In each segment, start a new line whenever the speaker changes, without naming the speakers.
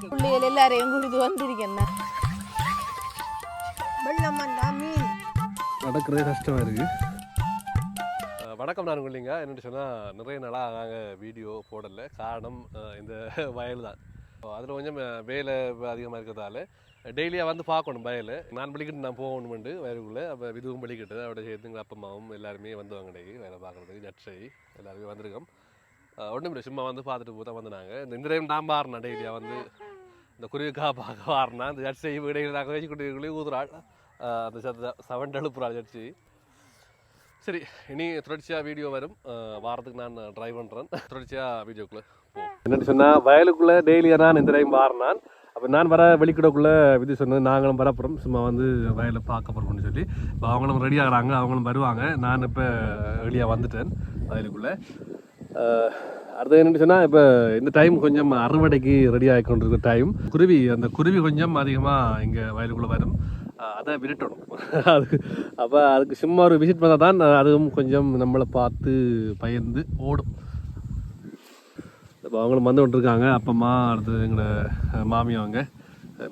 பிள்ளைகள் எல்லாரையும் குடித்து வந்திருக்கேன்.
நடக்கிறதே கஷ்டமாக இருக்குது. வணக்கம், நான் இல்லைங்க. என்னென்னு சொன்னால் நிறைய நாளாக நாங்கள் வீடியோ போடலை. காரணம் இந்த வயல் தான். அதில் கொஞ்சம் வேலை அதிகமாக இருக்கிறதால டெய்லியாக வந்து பார்க்கணும் வயல். நான் வெளிக்கிட்டு நான் போகணுமெண்டு வயலுக்குள்ளே. அப்போ இதுவும் வெளிக்கிட்டு அவட சேர்த்துங்க அப்பா அம்மாவும் எல்லாருமே வந்துவாங்க டெய்லி வேலை பார்க்குறதுக்கு. ஜட்சை எல்லாருமே வந்திருக்கோம். ஒன்றும் இல்லை, சும்மா வந்து பார்த்துட்டு போதான் வந்து நாங்கள் இந்த டைம் நான் பாருனேன். டெய்லியாக வந்து இந்த குருவிக்காக பார்க்க வாரினா அந்த ஜட்சை வீடையில் நாங்கள் வச்சு குட்டிகளே ஊதுறாள். அந்த சவண்டு எழுப்புறாள் ஜட்சி. சரி, இனி தொடர்ச்சியாக வீடியோ வரும். வாரத்துக்கு நான் ட்ரை பண்ணுறேன். தொடர்ச்சியாக வீடியோக்குள்ளே போகும். என்னென்னு சொன்னால் வயலுக்குள்ளே டெய்லியாக நான் இந்த டைம் வாரினான். அப்போ நான் வர வெளிக்கிடக்குள்ளே விதி சொன்னது நாங்களும் வரப்புறம் சும்மா வந்து வயலை பார்க்க போகிறோம்னு சொல்லி. இப்போ அவங்களும் ரெடி ஆகிறாங்க, அவங்களும் வருவாங்க. நான் இப்போ வெளியாக வந்துட்டேன் வயலுக்குள்ளே. அடுத்து என்னென்னு சொன்னால் இப்போ இந்த டைம் கொஞ்சம் அறுவடைக்கு ரெடி ஆகி கொண்டிருக்கிற டைம். அந்த குருவி கொஞ்சம் அதிகமாக இங்கே வயலுக்குள்ளே வரும். அதை விரட்டணும். அதுக்கு சும்மா ஒரு விசிட் பண்ணால் தான் அதுவும் கொஞ்சம் நம்மளை பார்த்து பயந்து ஓடும். இப்போ அவங்களும் வந்து கொண்டிருக்காங்க. அப்பம்மா, அடுத்து எங்களோட மாமி, அவங்க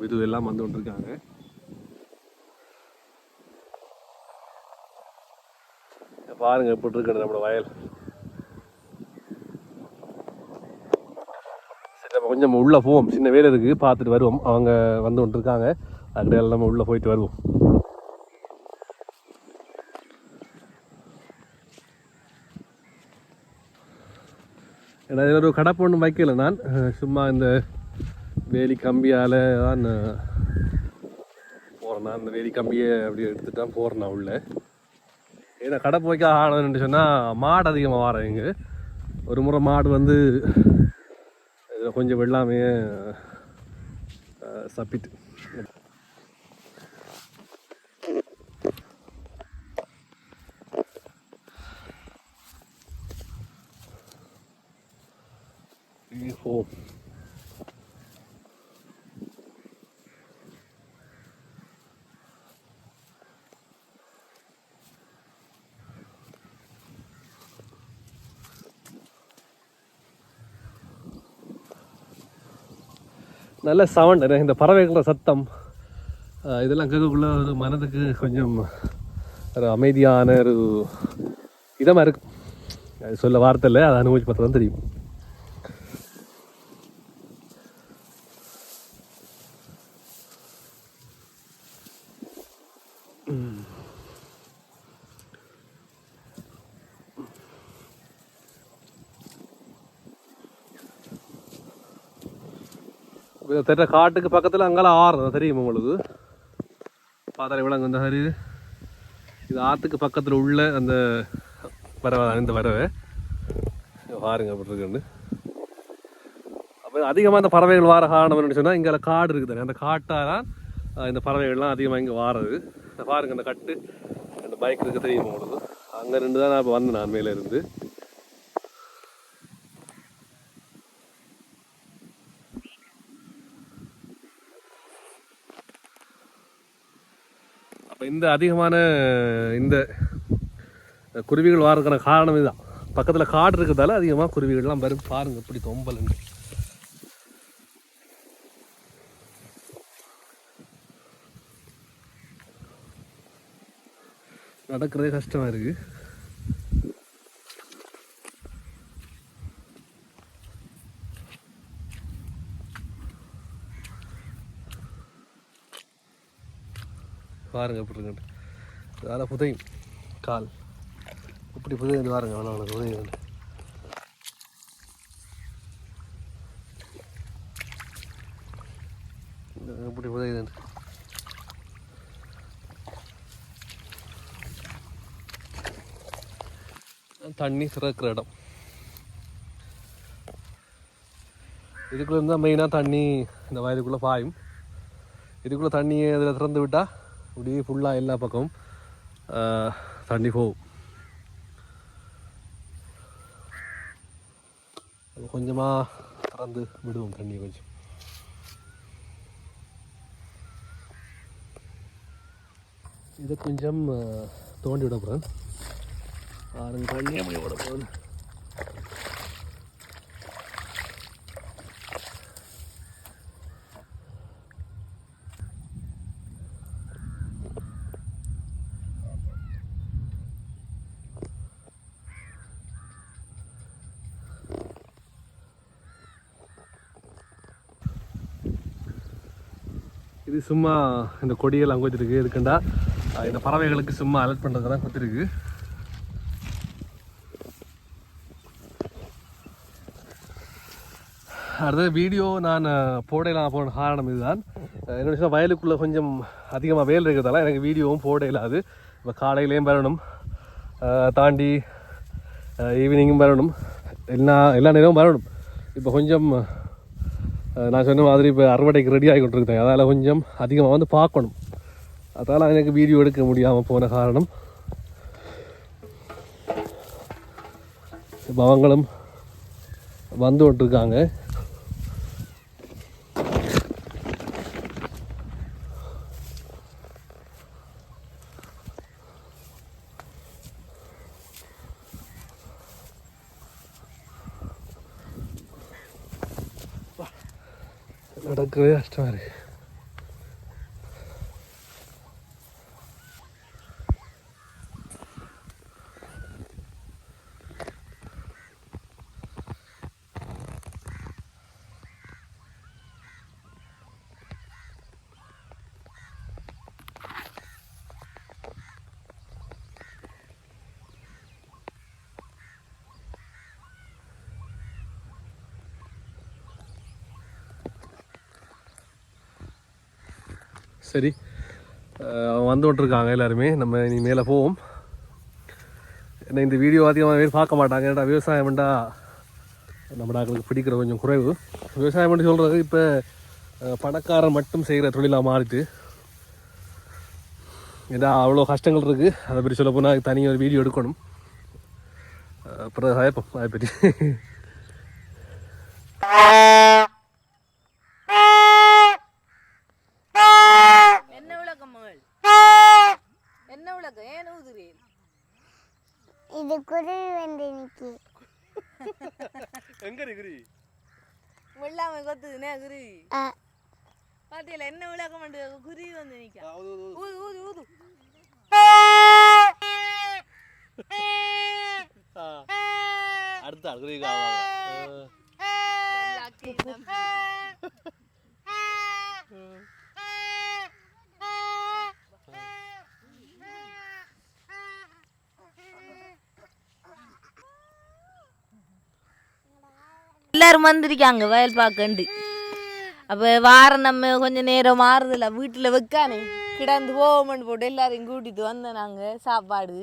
இது எல்லாம் வந்து கொண்டிருக்காங்க. பாருங்க எப்படி இருக்கு நம்மளோட வயல். சரி, நம்ம கொஞ்சம் உள்ளே போவோம். சின்ன வேலை இருக்குது, பார்த்துட்டு வருவோம். அவங்க வந்து கொண்டிருக்காங்க. அதுக்கிட்ட நம்ம உள்ளே போயிட்டு வருவோம். ஏன்னா இதில் ஒரு கடப்பு ஒன்றும் வைக்கல. நான் சும்மா இந்த வேலி கம்பியால் தான் போகிறேன். நான் இந்த வேலி கம்பியை அப்படி எடுத்துட்டு தான் போகிறேன் நான் உள்ளே. ஏன்னா கடப்பு வைக்க ஆகணும்னு சொன்னால் மாடு அதிகமாக வரேன். இங்கே ஒரு முறை மாடு வந்து இதில் கொஞ்சம் வெள்ளாமே சப்பிட்டு. நல்ல சவுண்ட், இந்த பறவைகளோட சத்தம் இதெல்லாம் கேட்கக்குள்ள ஒரு மனதுக்கு கொஞ்சம் ஒரு அமைதியான ஒரு இதமாக இருக்கு. அது சொல்ல வார்த்தை இல்லை, அதை அனுபவிச்சு பார்த்தா தான் தெரியும். தெரிய காட்டுக்கு பக்கத்தில் அங்கெல்லாம் ஆறு தெரியுமா உங்களுக்கு? பார்த்தாலே விளங்கு. இந்த மாதிரி இது ஆற்றுக்கு பக்கத்தில் உள்ள அந்த பறவை, இந்த பறவை பாருங்க அப்படி இருக்குன்னு. அப்போ அதிகமாக இந்த பறவைகள் வார காரணம்னு சொன்னால் இங்கே காடு இருக்குது. அந்த காட்டால் இந்த பறவைகள்லாம் அதிகமாக இங்கே வாரது. பாருங்க அந்த கட்டு, அந்த பைக் இருக்குது தெரியுமா உங்களுக்கு? அங்கே ரெண்டு தான் நான் இப்போ வந்தேன். நான் மேலே இருந்து இந்த அதிகமான இந்த குருவிகள் வாரதுக்கான காரணம் இதுதான். பக்கத்தில் காடு இருக்கிறதால அதிகமாக குருவிகள்லாம் வரும். பாருங்க இப்படி தொம்பல் நடக்கிறதே கஷ்டமாக இருக்கு. பாருங்க எப்படி இருக்கு. அதனால் புதையும் கால் இப்படி புதையுது. பாருங்க அவ்வளோ புதையுது. இப்படி புதையுது. தண்ணி சிறக்கிற இடம். இதுக்குள்ளே இருந்தால் மெயினாக தண்ணி இந்த வயலுக்குள்ளே பாயும். இதுக்குள்ளே தண்ணியை அதில் திறந்து விட்டால் அப்படியே ஃபுல்லாக எல்லா பக்கமும் தண்ணி போகும். கொஞ்சமாக திறந்து விடுவோம் தண்ணியை கொஞ்சம். இதை கொஞ்சம் தோண்டி விட போகிறேன். தண்ணி அப்படி விட போகிறேன். இது சும்மா இந்த கொடியெல்லாம் கொத்திருக்கு இருக்குண்டா இந்த பறவைகளுக்கு சும்மா அலர்ட் பண்ணுறதுக்கு தான் கொத்திருக்கு. அடுத்த வீடியோ நான் போடலாம் போன காரணம் இதுதான். என்னோட வயலுக்குள்ளே கொஞ்சம் அதிகமாக வேல் இருக்கிறதால எனக்கு வீடியோவும் போட இல்லாது. இப்போ காலையிலேயும் வரணும், தாண்டி ஈவினிங்கும் வரணும், எல்லா நேரமும் வரணும். இப்போ கொஞ்சம் நான் சொன்ன மாதிரி இப்போ அறுவடைக்கு ரெடி ஆகி கொண்டிருக்கேன். அதால் கொஞ்சம் அதிகமாக வந்து பார்க்கணும். அதால் எனக்கு வீடியோ எடுக்க முடியாமல் போன காரணம். இப்போ அவங்களும் வந்து கொண்டிருக்காங்க. நடக்கவே கஷ்டமாக இருக்கு. சரி, வந்து கொண்டிருக்காங்க எல்லாருமே. நம்ம இனி மேலே போவோம். ஏன்னா இந்த வீடியோ அதிகமாக பேர் பார்க்க மாட்டாங்க. ஏன்னா விவசாயம் பண்ணா நம்ம நாங்களுக்கு பிடிக்கிற கொஞ்சம் குறைவு. விவசாயம் பண்ணி சொல்கிறது இப்போ பணக்காரன் மட்டும் செய்கிற தொழிலாக மாறிட்டு. ஏன்னா அவ்வளோ கஷ்டங்கள் இருக்குது. அதை பற்றி சொல்ல போனால் தனியாக ஒரு வீடியோ எடுக்கணும். அப்புறம் ஹயப்போம் அதை பற்றி.
இது குருவி வந்து நிக்கி.
எங்க குருவி?
வெள்ளாமை கொத்துதுனே குருவி. பாத்தியில என்ன விளக்கம் பண்ணு குருவி வந்து நிக்க. ஊது ஊது ஊது.
அடுத்த குருவி காவாங்க.
எல்லாரும் வந்திருக்காங்க வயல் பார்க்கண்டு. அப்போ வாரம் நம்ம கொஞ்சம் நேரம் மாறுதில்ல, வீட்டில் வைக்கானே கிடந்து போவோம்னு போட்டு எல்லாரையும் கூட்டிகிட்டு வந்தோம். நாங்கள் சாப்பாடு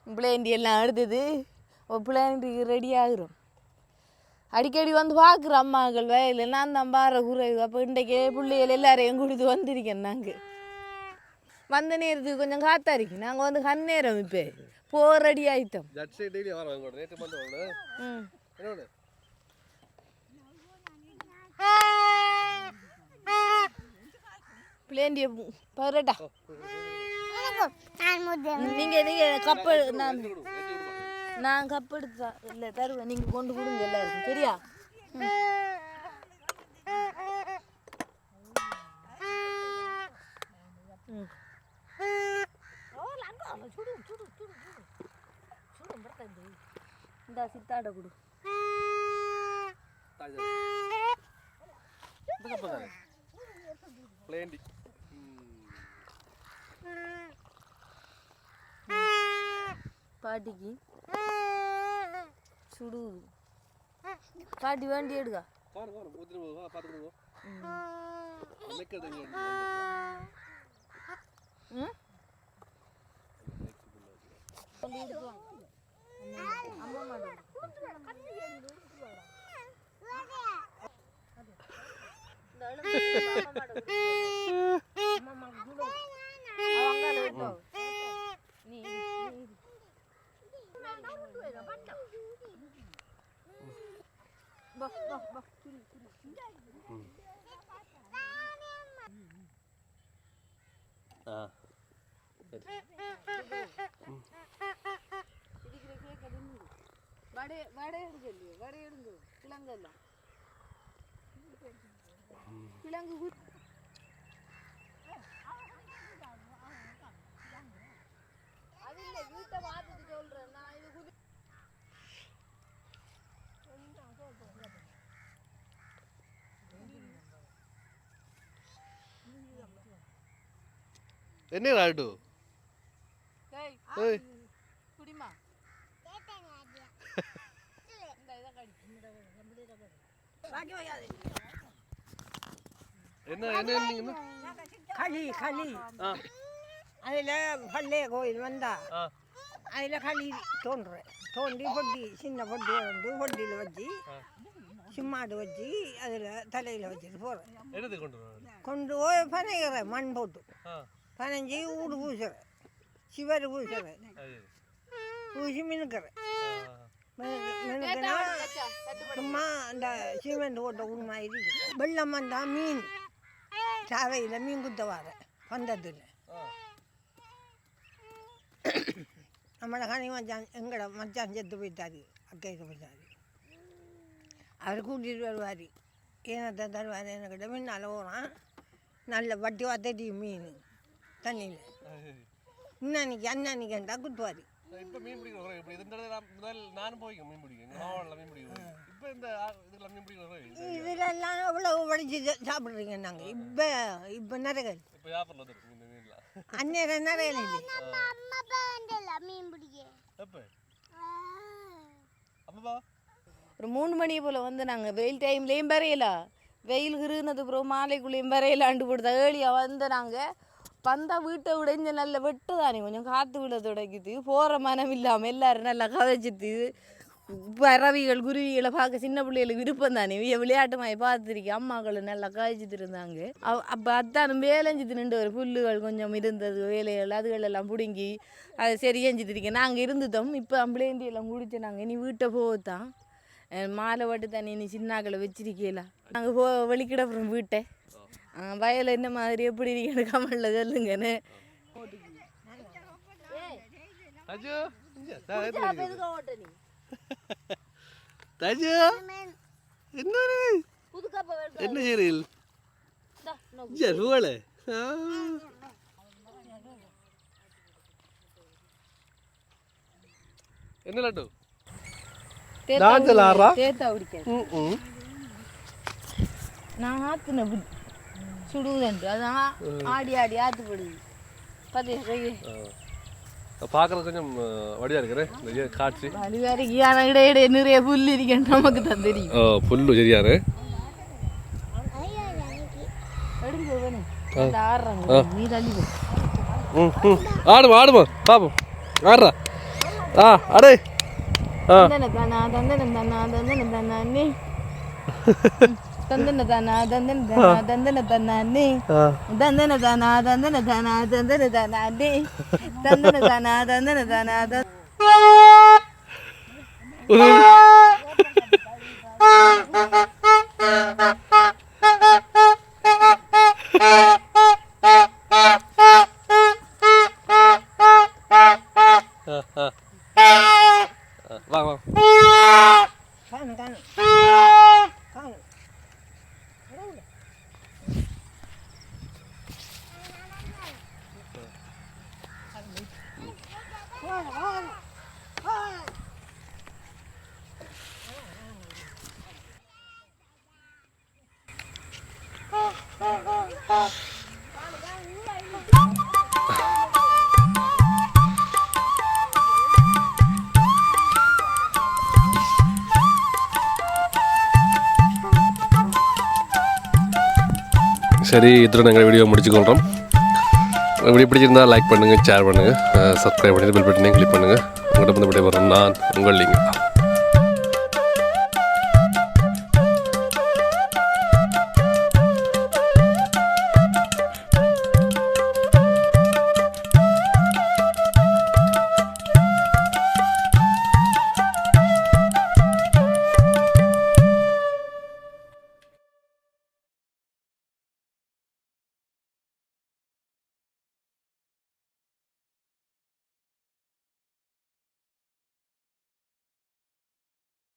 பிள்ளைண்டி எல்லாம் எடுத்தது பிள்ளைண்டிக்கு ரெடி ஆகுறோம். அடிக்கடி வந்து பார்க்குறோம் அம்மாக்கள் வயலில். நான் தான் பாரு குறைவு. அப்போ இன்றைக்கே பிள்ளைகள் எல்லாரையும் கூட்டிட்டு வந்திருக்கேன். நாங்கள் வந்த நேரத்துக்கு கொஞ்சம் காத்தாரிக்கு நாங்கள் வந்து கண்ணேரம் இப்போ போக ரெடி ஆகிட்டோம். பிள்ளைண்டிய பரட்டா நீங்கள் கப்பல் நான் கப் எடுத்தா இல்லை தருவேன். நீங்கள் கொண்டு கொடுங்க எல்லாருக்கும். சரியா? இந்த சித்தாட கொடு. பாட்டிக்கு சுடு. பாட்டி வேண்டி எடுக்கா. வடை எடுக்கலையோ? வடை எடுங்க. கிழங்கெல்லாம் கிழங்கு அது இல்லை. வீட்டை பார்த்துட்டு சொல்றேன் நான். இது
என்ன ராட்டு ஏய்
குடிமா
என்ன என்ன நீங்க
களி அதில் பள்ளைய கோயில் வந்தா அதில் களி தோன்றுறேன் தோண்டி பொட்டி சின்ன பொட்டியை வந்து பொட்டியில் வச்சு சும்மாடு வச்சு அதில் தலையில் வச்சுட்டு போகிறேன்
எடுத்து
கொண்டு போய் பனைகிறேன் மண் போட்டு பனைஞ்சி ஊடு பூசுறேன் சிவர் பூசுறேன் பூசி மினுக்கிறேன் மினுக்கினா சும்மா அந்த சிமெண்ட் போட்ட உண்மை இருக்கு வெள்ளம் வந்தால் மீன் சாவையில் மீன் குத்த வர பந்தத்தில் நம்மளை கனி மச்சான் எங்கட மச்சான் செத்து போயிட்டாரு அக்கைக்கு போயிட்டாரு அவர் கூட்டிகிட்டு வருவார் ஏனத்தை தருவார் என்கிட்ட முன்னால் போகிறான் நல்ல வட்டி வத்தட்டி மீன் தண்ணியில் இன்னன்னைக்கு அன்னன்னைக்குண்டா குத்துவார்
இப்போ மீன் பிடிக்கிறோம் இப்படி இந்த முதல் நானும் போய்க்க மீன் பிடிக்கும் மாவட்டத்தில் மீன் பிடிக்கிறோம் இப்போ இந்த இதில் மீன் பிடிக்கிறோம்
இதிலெல்லாம் எவ்வளோ படிச்சு சாப்பிட்றீங்க நாங்கள் இப்போ நிறைய
இப்போ வியாபாரம் வந்துருக்கு இந்த மீன்லாம்
அந்நேரம் நிறைய இல்லை
அம்மா பாண்டல மீன் பிடிக்க
எப்போ அப்பா
ஒரு 3 மணி போல் வந்து நாங்கள் வெயில் டைம்லேயும் வரையல வெயில் இருந்தது அப்புறம் மாலைக்குள்ளேயும் வரையலாண்டு கொடுத்தா ஏழியாக வந்து நாங்கள் வந்தால் வீட்டை விட இங்கே நல்ல வெட்டு தானே கொஞ்சம் காற்று விட தொடங்கிது போகிற மனம் இல்லாமல் எல்லோரும் நல்லா கதைச்சிட்டு பறவைகள் குருவிகளை பார்க்க சின்ன பிள்ளைகளுக்கு விருப்பம் தானே விளையாட்டு மாதிரி பார்த்துருக்கேன் அம்மாக்கள் நல்லா காய்ச்சிட்டு இருந்தாங்க அப்போ அத்தானும் வேலைஞ்சிட்டு நின்று ஒரு புல்லுகள் கொஞ்சம் இருந்தது வேலைகள் அதுகளெல்லாம் பிடுங்கி அதை சரியஞ்சிட்டு இருக்கேன் நாங்கள் இருந்துட்டோம் இப்போ அம்பளேந்தி எல்லாம் குடிச்சு நாங்கள் இனி வீட்டை போகத்தான் மாலை வட்டு தண்ணி நீ சின்னாக்களை வச்சிருக்கீங்களா நாங்கள் வெளிக்கிட அப்புறம் வீட்டை வயல் என்ன மாதிரி எப்படி இருக்கேன்னு கமெண்ட்ல சொல்லுங்கன்னு
என்ன சீரியல் ஜருவல என்ன லட்டு
தேத்தா பிடிக்காது நான் ஆத்துன சுடுதுண்டு அதான் ஆடி ஆடி ஆத்துப்படுது
பார்க்கறது கொஞ்சம் வடியா இருக்கிறேன் நிறைய காட்சி
வழி வேறைக்கு ஆனால் இடையிடையே நிறைய புல் இருக்கேன்னு நமக்கு தான் தெரியும்
புல்லு சரியாரு ஆடுமா ஆடுமா பாப்போம் ஆடுறா அடே
தந்தன தானா தந்தன தானா தந்தன தானே தந்தன தானா தந்தன தானா தந்தன தானே தந்தன தானா தந்தன தானா தந்தன தானே தந்தன தானா தந்தன தானா
வா வா சரி, இதில் நாங்கள் வீடியோ முடிச்சுக்கொள்கிறோம். வீடியோ பிடிச்சிருந்தால் லைக் பண்ணுங்கள், ஷேர் பண்ணுங்கள், சப்ஸ்கிரைப் பண்ணிட்டு பெல் பட்டனையும் கிளிக் பண்ணுங்கள். உங்கள்கிட்ட வந்து விடைபெறும் நான் உங்கள் லிங்கா.